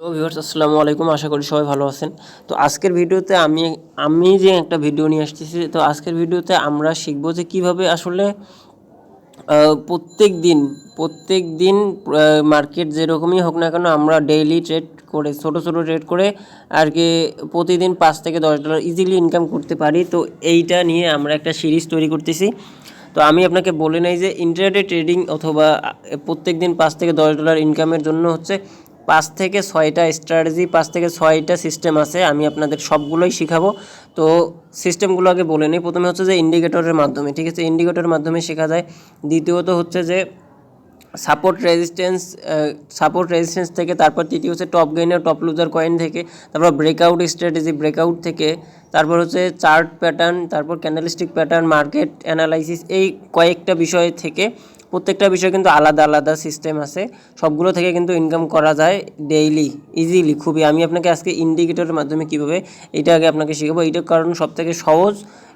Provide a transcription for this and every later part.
তো ভিউয়ার্স আসসালামু আলাইকুম, আশা করি সবাই ভালো আছেন। তো আজকের ভিডিওতে আমি যে একটা ভিডিও নিয়ে আসতেছি। তো আজকের ভিডিওতে আমরা শিখবো যে কিভাবে আসলে প্রত্যেক দিন মার্কেট যেরকমই হোক না কেন আমরা ডেইলি ট্রেড করে ছোট ট্রেড করে আর কি প্রতিদিন $5 থেকে $10 ইজিলি ইনকাম করতে পারি। তো এইটা নিয়ে আমরা একটা সিরিজ তৈরি করতেছি। তো আমি আপনাকে বলে নেই যে ইন্ট্রাডে ট্রেডিং অথবা প্রত্যেক দিন $5 থেকে $10 ইনকামের জন্য হচ্ছে 5 থেকে 6টা স্ট্র্যাটেজি, 5 থেকে 6টা সিস্টেম আছে। আমি আপনাদের সবগুলোই শেখাবো। তো সিস্টেমগুলো আগে বলে নিই। প্রথমে হচ্ছে যে ইন্ডিকেটরের মাধ্যমে, ঠিক আছে, ইন্ডিকেটরের মাধ্যমে শেখা যায়। দ্বিতীয়ত হচ্ছে যে সাপোর্ট রেজিস্ট্যান্স থেকে, তারপর তৃতীয় হচ্ছে top gainer top loser coin থেকে, তারপর ব্রেকআউট স্ট্র্যাটেজি ব্রেকআউট থেকে, তারপর হচ্ছে চার্ট প্যাটার্ন, তারপর ক্যান্ডেলস্টিক প্যাটার্ন, মার্কেট অ্যানালাইসিস, এই কয়েকটা বিষয় থেকে প্রত্যেকটা বিষয় কিন্তু আলাদা আলাদা সিস্টেম আছে। সবগুলো থেকে কিন্তু ইনকাম করা যায় ডেইলি ইজিলি খুবই। আমি আপনাকে আজকে ইন্ডিকেটরের মাধ্যমে কীভাবে এটা আগে আপনাকে শেখাবো। এইটার কারণ সবথেকে সহজ,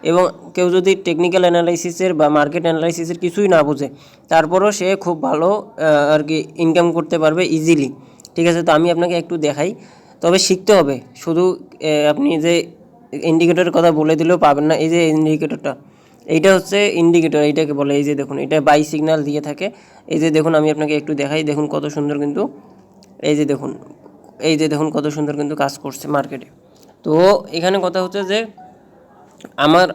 এবং কেউ যদি টেকনিক্যাল অ্যানালাইসিসের বা মার্কেট অ্যানালাইসিসের কিছুই না বোঝে তারপরও সে খুব ভালো আর কি ইনকাম করতে পারবে ইজিলি, ঠিক আছে। তো আমি আপনাকে একটু দেখাই, তবে শিখতে হবে। শুধু আপনি যে ইন্ডিকেটরের কথা বলে দিলেও পাবেন না। এই যে ইন্ডিকেটরটা, এইটা হচ্ছে ইন্ডিকেটর, এইটাকে বলে। এই যে দেখুন, এটা বাই সিগন্যাল দিয়ে থাকে। এই যে দেখুন, আমি আপনাকে একটু দেখাই, দেখুন কত সুন্দর কিন্তু, এই যে দেখুন কত সুন্দর কিন্তু কাজ করছে মার্কেটে। তো এখানে কথা হচ্ছে যে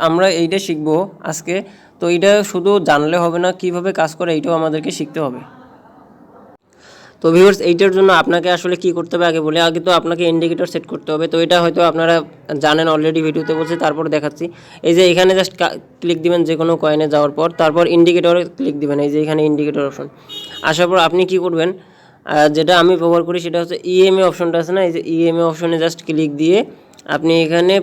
আমরা এইটা শিখবো আজকে। তো এইটা শুধু জানলে হবে না, কিভাবে কাজ করে এইটাও আমাদেরকে শিখতে হবে। তো ভিউয়ার্স, এইটার জন্য আপনাকে আসলে কি করতে হবে আগে তো আপনাকে ইন্ডিকেটর সেট করতে হবে। তো এটা হয়তো আপনারা জানেন, অলরেডি ভিডিওতে বলছি, তারপর দেখাচ্ছি। এই যে এখানে জাস্ট ক্লিক দিবেন যে কোনো কয়েনে যাওয়ার পর, তারপর ইন্ডিকেটরে ক্লিক দিবেন। এই যে এখানে ইন্ডিকেটর অপশন আসার পর আপনি কি করবেন, যেটা আমি ব্যবহার করি সেটা হচ্ছে ইএমএ অপশনটা আছে না, এই যে ইএমএ অপশনে জাস্ট ক্লিক দিয়ে আপনি এখানে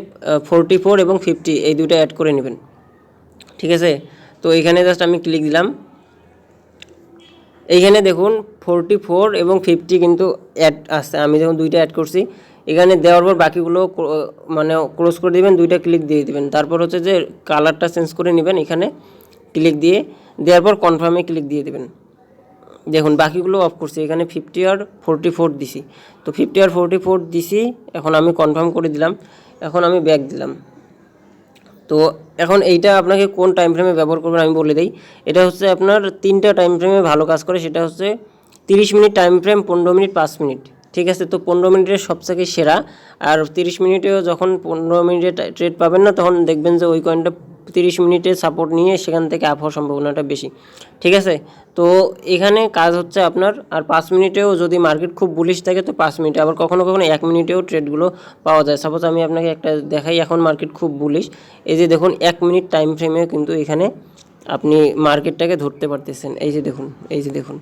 44 এবং 50 এই দুটো অ্যাড করে নেবেন, ঠিক আছে। তো এখানে জাস্ট আমি ক্লিক দিলাম। এইখানে দেখুন 44 এবং 50 কিন্তু অ্যাড আসছে। আমি যখন দুইটা অ্যাড করছি, এখানে দেওয়ার পর বাকিগুলো মানে ক্লোজ করে দেবেন, দুইটা ক্লিক দিয়ে দিবেন। তারপর হচ্ছে যে কালারটা চেঞ্জ করে নেবেন, এখানে ক্লিক দিয়ে দেওয়ার পর কনফার্মে ক্লিক দিয়ে দেবেন। দেখুন বাকিগুলো অফ করছি, এখানে 50 আর 44 দিছি। তো 50 আর 44 দিছি, এখন আমি কনফার্ম করে দিলাম। এখন আমি ব্যাক দিলাম। তো এখন এইটা আপনাকে কোন টাইম ফ্রেমে ব্যবহার করবেন আমি বলে দিই। এটা হচ্ছে আপনার 3টা টাইম ফ্রেমে ভালো কাজ করে। সেটা হচ্ছে 30 minute time frame, 15 minute, 5 minute, ঠিক আছে। তো 15 মিনিটের সবথেকে সেরা। আর 30 মিনিটেও যখন 15 মিনিটে ট্রেড পাবেন না, তখন দেখবেন যে ওই কয়েনটা 30 মিনিটে সাপোর্ট নিয়ে সেখান থেকে আপ হওয়ার সম্ভাবনাটা বেশি, ঠিক আছে। তো এখানে কাজ হচ্ছে আপনার, আর 5 মিনিটেও যদি মার্কেট খুব বুলিশ থাকে তো 5 মিনিটে, আবার কখনো কখনো 1 মিনিটেও ট্রেডগুলো পাওয়া যায়। সাপোজ আমি আপনাকে একটা দেখাই, এখন মার্কেট খুব বুলিশ। এই যে দেখুন 1 মিনিট টাইম ফ্রেমেও কিন্তু এখানে আপনি মার্কেটটাকে ধরতে পারতেছেন। এই যে দেখুন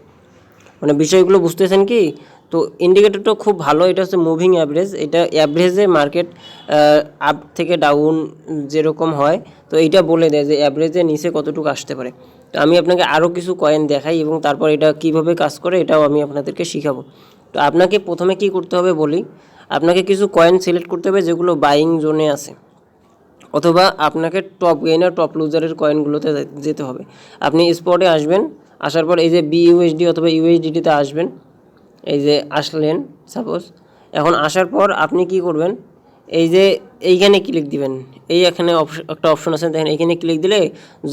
মানে বিষয়গুলো বুঝতেছেন কি। তো ইন্ডিকেটরটা খুব ভালো। এটা হচ্ছে মুভিং অ্যাভারেজ। এটা অ্যাভারেজে মার্কেট আপ থেকে ডাউন যেরকম হয়, তো এইটা বলে দেয় যে অ্যাভারেজে নিচে কতটুকু আসতে পারে। তো আমি আপনাকে আরও কিছু কয়েন দেখাই, এবং তারপর এটা কিভাবে কাজ করে এটাও আমি আপনাদেরকে শিখাবো। তো আপনাকে প্রথমে কি করতে হবে বলি, আপনাকে কিছু কয়েন সিলেক্ট করতে হবে যেগুলো বাইং জোনে আছে, অথবা আপনাকে টপ গেইনার টপ লুজারের কয়েনগুলোতে যেতে হবে। আপনি স্পটে আসবেন, আসার পর এই যে বিইউএসডি অথবা ইউএসডিটিতে আসবেন। এই যে আসলেন সাপোজ, এখন আসার পর আপনি কি করবেন, এই যে এইখানে ক্লিক দিবেন। এই এখানে একটা অপশন আছে দেখেন, এইখানে ক্লিক দিলে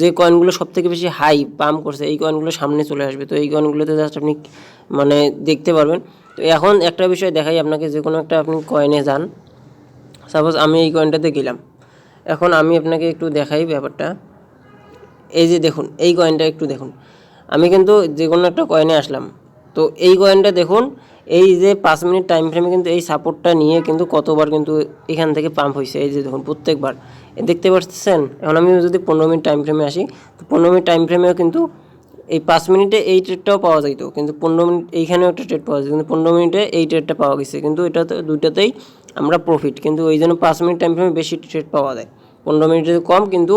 যে কয়েনগুলো সবথেকে বেশি হাই পাম্প করছে এই কয়েনগুলো সামনে চলে আসবে। তো এই কয়েনগুলোতে জাস্ট আপনি মানে দেখতে পারবেন। তো এখন একটা বিষয় দেখাই আপনাকে, যে কোনো একটা আপনি কয়েনে যান। সাপোজ আমি এই কয়েনটাতে গেলাম। এখন আমি আপনাকে একটু দেখাই ব্যাপারটা। এই যে দেখুন, এই কয়েনটা একটু দেখুন, আমি কিন্তু যে কোনো একটা কয়েনে আসলাম। তো এই কয়েনটা দেখুন, এই যে 5 মিনিট টাইম ফ্রেমে কিন্তু এই সাপোর্টটা নিয়ে কিন্তু কতবার কিন্তু এখান থেকে পাম্প হয়েছে। এই যে দেখুন প্রত্যেকবার দেখতে পাচ্ছেন। এখন আমি যদি 15 মিনিট টাইম ফ্রেমে আসি, তো 15 মিনিট টাইম ফ্রেমেও কিন্তু এই 5 মিনিটে এই ট্রেডটাও পাওয়া যেত, কিন্তু 15 মিনিট এইখানেও একটা ট্রেড পাওয়া যায়, কিন্তু 15 মিনিটে এই ট্রেডটা পাওয়া গেছে। কিন্তু এটাতে দুইটাতেই আমরা প্রফিট, কিন্তু ওই জন্য 5 মিনিট টাইম ফ্রেমে বেশি ট্রেড পাওয়া যায়, 15 মিনিটে কম। কিন্তু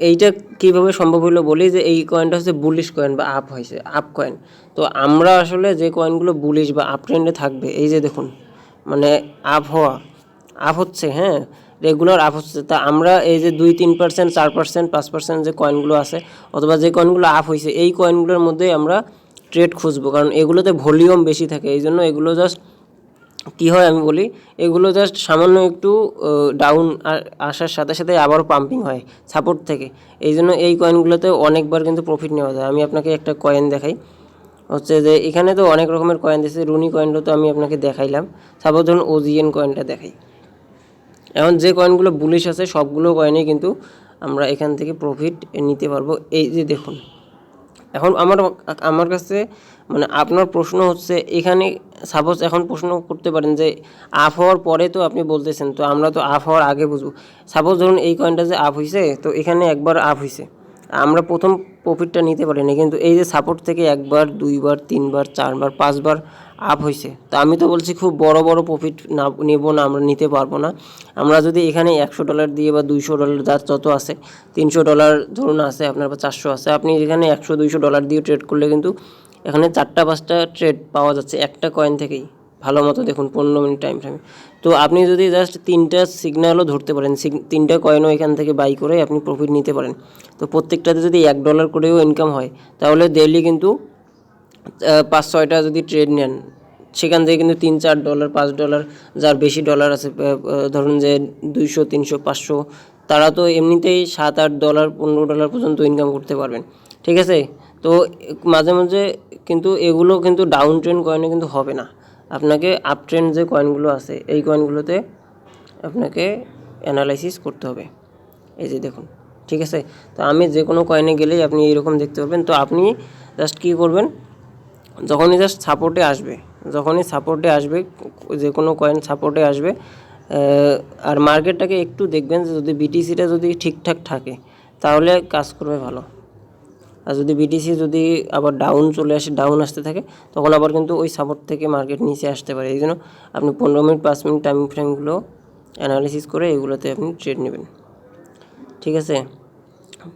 এইটা কীভাবে সম্ভব হলো বলি, যে এই কয়েনটা হচ্ছে বুলিশ কয়েন বা আপ হয়েছে, আপ কয়েন। তো আমরা আসলে যে কয়েনগুলো বুলিশ বা আপ ট্রেন্ডে থাকবে, এই যে দেখুন মানে আপ হচ্ছে, হ্যাঁ, রেগুলার আপ হচ্ছে। তা আমরা এই যে 2-3%, 4%, 5% যে কয়েনগুলো আছে, অথবা যে কয়েনগুলো আপ হয়েছে, এই কয়েনগুলোর মধ্যে আমরা ট্রেড খুঁজবো, কারণ এগুলোতে ভলিউম বেশি থাকে। এই জন্য এগুলো জাস্ট কি হয় আমি বলি, এগুলো জাস্ট সামান্য একটু ডাউন আসার সাথে সাথে আবার পাম্পিং হয় সাপোর্ট থেকে। এই জন্য এই কয়েনগুলোতে অনেকবার কিন্তু প্রফিট নেওয়া যায়। আমি আপনাকে একটা কয়েন দেখাই, হচ্ছে যে এখানে তো অনেক রকমের কয়েন দিয়েছে, রুনি কয়েনটা তো আমি আপনাকে দেখাইলাম। সাপোজ ধরুন ওজিএন কয়েনটা দেখাই। এখন যে কয়েনগুলো বুলিশ আছে সবগুলো কয়েনেই কিন্তু আমরা এখান থেকে প্রফিট নিতে পারবো। এই যে দেখুন, এখন আমার কাছে মানে আপনার প্রশ্ন হচ্ছে এখানে, সাপোজ এখন প্রশ্ন করতে পারেন যে আপ হওয়ার পরে তো আপনি বলতেছেন, তো আমরা তো আপ হওয়ার আগে বুঝবো। সাপোজ ধরুন এই কয়েনটা যে আপ হয়েছে, তো এখানে একবার আপ হয়েছে, আমরা প্রথম প্রফিটটা নিতে পারিনি, কিন্তু এই যে সাপোর্ট থেকে একবার, দুইবার, তিনবার, চারবার, পাঁচবার আপ হয়েছে, তো আমি তো বলছি খুব বড় বড় প্রফিট না নেব না, আমরা নিতে পারবো না। আমরা যদি এখানে $100 দিয়ে বা $200 যার যত আছে, $300 ধরুন আছে আপনার, বা 400 আছে, আপনি এখানে $100-200 দিয়ে ট্রেড করলে কিন্তু এখানে 4টা-5টা ট্রেড পাওয়া যাচ্ছে একটা কয়েন থেকেই। ভালো মতো দেখুন 15 মিনিট টাইম ফ্রেমে। তো আপনি যদি জাস্ট 3টা সিগন্যালও ধরতে পারেন, 3টা কয়েনও এখান থেকে বাই করে আপনি প্রফিট নিতে পারেন। তো প্রত্যেকটাতে যদি $1 করেও ইনকাম হয়, তাহলে ডেইলি কিন্তু 5-6টা যদি ট্রেড নেন, সেখান থেকে কিন্তু $3-4, $5, যার বেশি ডলার আছে, ধরুন যে 200, 300, 500, তারা তো এমনিতেই $7-8, $15 পর্যন্ত ইনকাম করতে পারবেন। ঠিক আছে, তো মাঝে মাঝে কিন্তু এগুলো কিন্তু ডাউন ট্রেন্ড কয়েনে কিন্তু হবে না, আপনাকে আপ ট্রেন্ড যে কয়েনগুলো আছে এই কয়েনগুলোতে আপনাকে অ্যানালাইসিস করতে হবে। এই যে দেখুন, ঠিক আছে। তো আমি যে কোনো কয়েনে গেলেই আপনি এইরকম দেখতে পারবেন। তো আপনি জাস্ট কী করবেন, যখনই জাস্ট সাপোর্টে আসবে, যে কোনো কয়েন সাপোর্টে আসবে, আর মার্কেটটাকে একটু দেখবেন যে যদি বিটিসিটা যদি ঠিকঠাক থাকে তাহলে কাজ করবে ভালো। আর যদি বিটিসি যদি আবার ডাউন চলে আসে, ডাউন আসতে থাকে, তখন আবার কিন্তু ওই সাপোর্ট থেকে মার্কেট নিচে আসতে পারে। এই জন্য আপনি 15 মিনিট 5 মিনিট টাইম ফ্রেমগুলো অ্যানালিসিস করে এগুলোতে আপনি ট্রেড নেবেন। ঠিক আছে,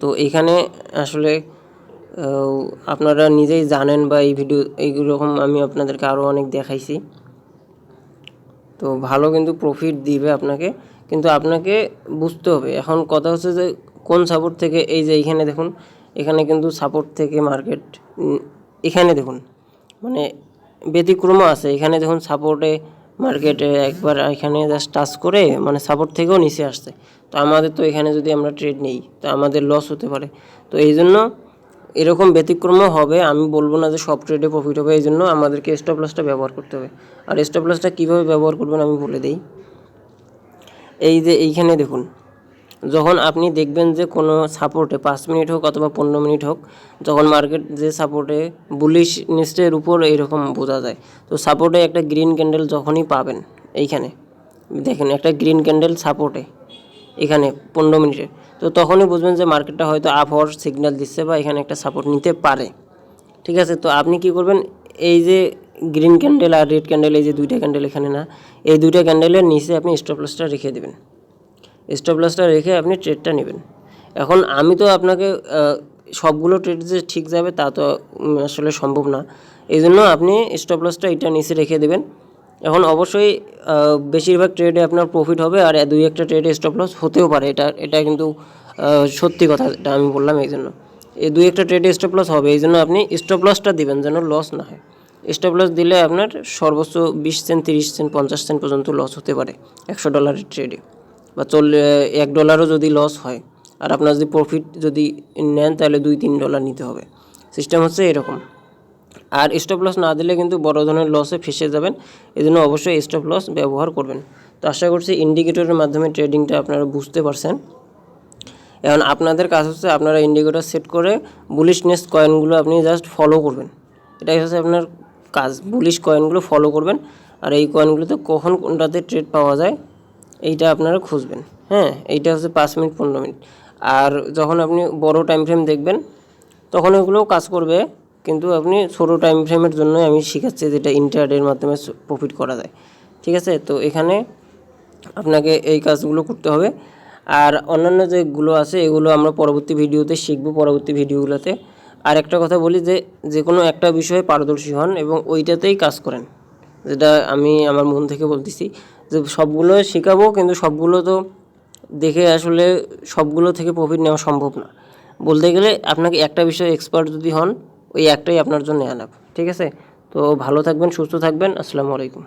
তো এইখানে আসলে আপনারা নিজেই জানেন, বা এই ভিডিও এইরকম আমি আপনাদেরকে আরও অনেক দেখাইছি। তো ভালো কিন্তু প্রফিট দিবে আপনাকে, কিন্তু আপনাকে বুঝতে হবে। এখন কথা হচ্ছে যে কোন সাপোর্ট থেকে, এই যে এইখানে দেখুন, এখানে কিন্তু সাপোর্ট থেকে মার্কেট, এখানে দেখুন মানে ব্যতিক্রমও আছে। এখানে দেখুন সাপোর্টে মার্কেটে একবার এখানে জাস্ট টাচ করে মানে সাপোর্ট থেকেও নিচে আসছে। তো আমাদের তো এখানে যদি আমরা ট্রেড নেই তো আমাদের লস হতে পারে। তো এই জন্য এরকম ব্যতিক্রমও হবে, আমি বলবো না যে সব ট্রেডে প্রফিট হবে। এই জন্য আমাদেরকে স্টপ লসটা ব্যবহার করতে হবে। আর স্টপ লসটা কীভাবে ব্যবহার করবেন আমি বলে দিই। এই যে এইখানে দেখুন, যখন আপনি দেখবেন যে কোনো সাপোর্টে 5 মিনিট হোক অথবা 15 মিনিট হোক, যখন মার্কেট যে সাপোর্টে বুলিশ নিচের উপর এইরকম বোঝা যায়, তো সাপোর্টে একটা গ্রিন ক্যান্ডেল যখনই পাবেন, এইখানে দেখেন একটা গ্রিন ক্যান্ডেল সাপোর্টে এখানে 15 মিনিটে, তো তখনই বুঝবেন যে মার্কেটটা হয়তো আপ হওয়ার সিগন্যাল দিচ্ছে বা এখানে একটা সাপোর্ট নিতে পারে। ঠিক আছে, তো আপনি কি করবেন, এই যে গ্রিন ক্যান্ডেল আর রেড ক্যান্ডেল, এই যে দুইটা ক্যান্ডেল এখানে না, এই দুইটা ক্যান্ডেলের নিচে আপনি স্টপ লসটা রেখে দেবেন। স্টপ লসটা রেখে আপনি ট্রেডটা নেবেন। এখন আমি তো আপনাকে সবগুলো ট্রেড যে ঠিক যাবে তা তো আসলে সম্ভব না। এই জন্য আপনি স্টপ লসটা এটা নিচে রেখে দেবেন। এখন অবশ্যই বেশিরভাগ ট্রেডে আপনার প্রফিট হবে, আর 2-1টা ট্রেডে স্টপ লস হতেও পারে, এটা কিন্তু সত্যি কথা, এটা আমি বললাম। এই জন্য এই 2-1টা ট্রেডে স্টপ লস হবে, এই জন্য আপনি স্টপ লসটা দিবেন যেন লস না হয়। স্টপ লস দিলে আপনার সর্বোচ্চ 20 সেন্ট, 30 সেন্ট, 50 সেন্ট পর্যন্ত লস হতে পারে $100 ট্রেডে, বা $1 যদি লস হয়, আর আপনার যদি প্রফিট যদি নেন তাহলে $2-3 নিতে হবে। সিস্টেম হচ্ছে এরকম। আর স্টপ লস না দিলে কিন্তু বড় ধরনের লসে ফেসে যাবেন। এই জন্য অবশ্যই স্টপ লস ব্যবহার করবেন। তো আশা করছি ইন্ডিকেটরের মাধ্যমে ট্রেডিংটা আপনারা বুঝতে পারছেন। এখন আপনাদের কাজ হচ্ছে আপনারা ইন্ডিকেটর সেট করে বুলিশনেস কয়েনগুলো আপনি জাস্ট ফলো করবেন। এটাই হচ্ছে আপনার কাজ, বুলিশ কয়েনগুলো ফলো করবেন। আর এই কয়েনগুলোতে কখন কোনটাতে ট্রেড পাওয়া যায় এইটা আপনারা খুঁজবেন। হ্যাঁ, এইটা হচ্ছে 5 মিনিট 15 মিনিট। আর যখন আপনি বড় টাইম ফ্রেম দেখবেন তখন এগুলোও কাজ করবে, কিন্তু আপনি ছোটো টাইম ফ্রেমের জন্য আমি শেখাচ্ছি যেটা ইন্টারডের মাধ্যমে প্রফিট করা যায়। ঠিক আছে, তো এখানে আপনাকে এই কাজগুলো করতে হবে। আর অন্যান্য যেগুলো আছে এগুলো আমরা পরবর্তী ভিডিওতে শিখব, পরবর্তী ভিডিওগুলোতে। আর একটা কথা বলি যে যে কোনো একটা বিষয়ে পারদর্শী হন এবং ওইটাতেই কাজ করেন, যেটা আমি আমার মন থেকে বলতেছি। যে সবগুলো শেখাবো, কিন্তু সবগুলো তো দেখে আসলে সবগুলো থেকে প্রফিট নেওয়া সম্ভব না। বলতে গেলে আপনাকে একটা বিষয়ে এক্সপার্ট যদি হন, ওই একটাই আপনার জন্য এনাফ। ঠিক আছে, তো ভালো থাকবেন, সুস্থ থাকবেন। আসসালামু আলাইকুম।